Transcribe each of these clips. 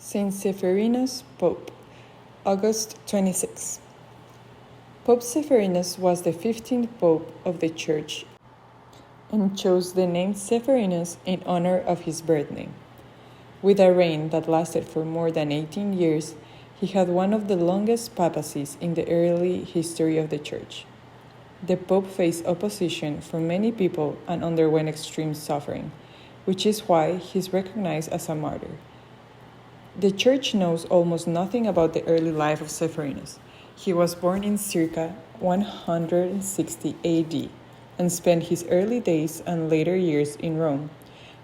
Saint Zephyrinus, Pope, August 26. Pope Zephyrinus was the 15th Pope of the Church and chose the name Zephyrinus in honor of his birth name. With a reign that lasted for more than 18 years, he had one of the longest papacies in the early history of the Church. The Pope faced opposition from many people and underwent extreme suffering, which is why he is recognized as a martyr. The Church knows almost nothing about the early life of Zephyrinus. He was born in circa 160 AD and spent his early days and later years in Rome.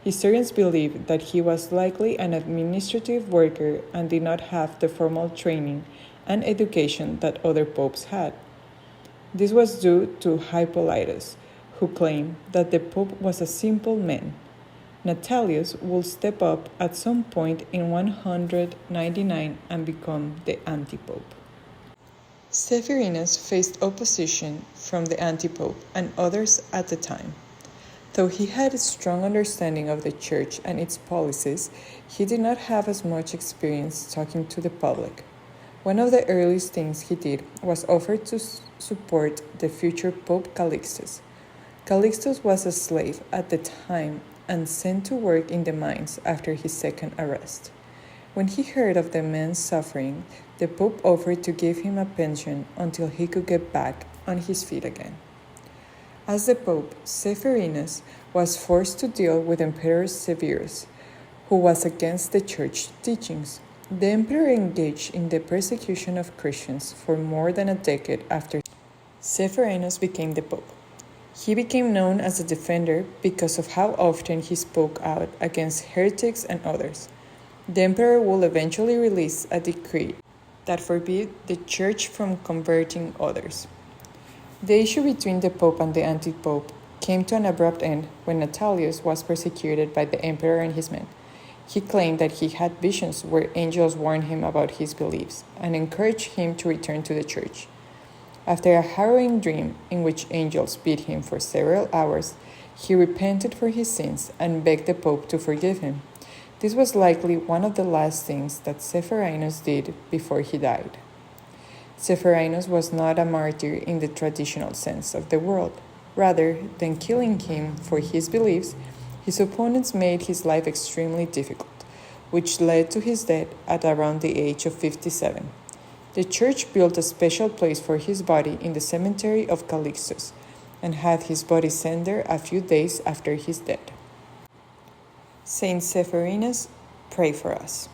Historians believe that he was likely an administrative worker and did not have the formal training and education that other popes had. This was due to Hippolytus, who claimed that the Pope was a simple man. Natalius would step up at some point in 199 and become the anti-pope. Zephyrinus faced opposition from the anti-pope and others at the time. Though he had a strong understanding of the Church and its policies, he did not have as much experience talking to the public. One of the earliest things he did was offer to support the future Pope Calixtus. Calixtus was a slave at the time and sent to work in the mines after his second arrest. When he heard of the man's suffering, the Pope offered to give him a pension until he could get back on his feet again. As the Pope, Zephyrinus was forced to deal with Emperor Severus, who was against the Church teachings. The emperor engaged in the persecution of Christians for more than a decade after Zephyrinus became the Pope. He became known as a defender because of how often he spoke out against heretics and others. The emperor will eventually release a decree that forbid the Church from converting others. The issue between the Pope and the anti-Pope came to an abrupt end when Natalius was persecuted by the emperor and his men. He claimed that he had visions where angels warned him about his beliefs and encouraged him to return to the Church. After a harrowing dream in which angels beat him for several hours, he repented for his sins and begged the Pope to forgive him. This was likely one of the last things that Zephyrinus did before he died. Zephyrinus was not a martyr in the traditional sense of the word. Rather than killing him for his beliefs, his opponents made his life extremely difficult, which led to his death at around the age of 57. The Church built a special place for his body in the cemetery of Calixtus and had his body sent there a few days after his death. Saint Zephyrinus, pray for us.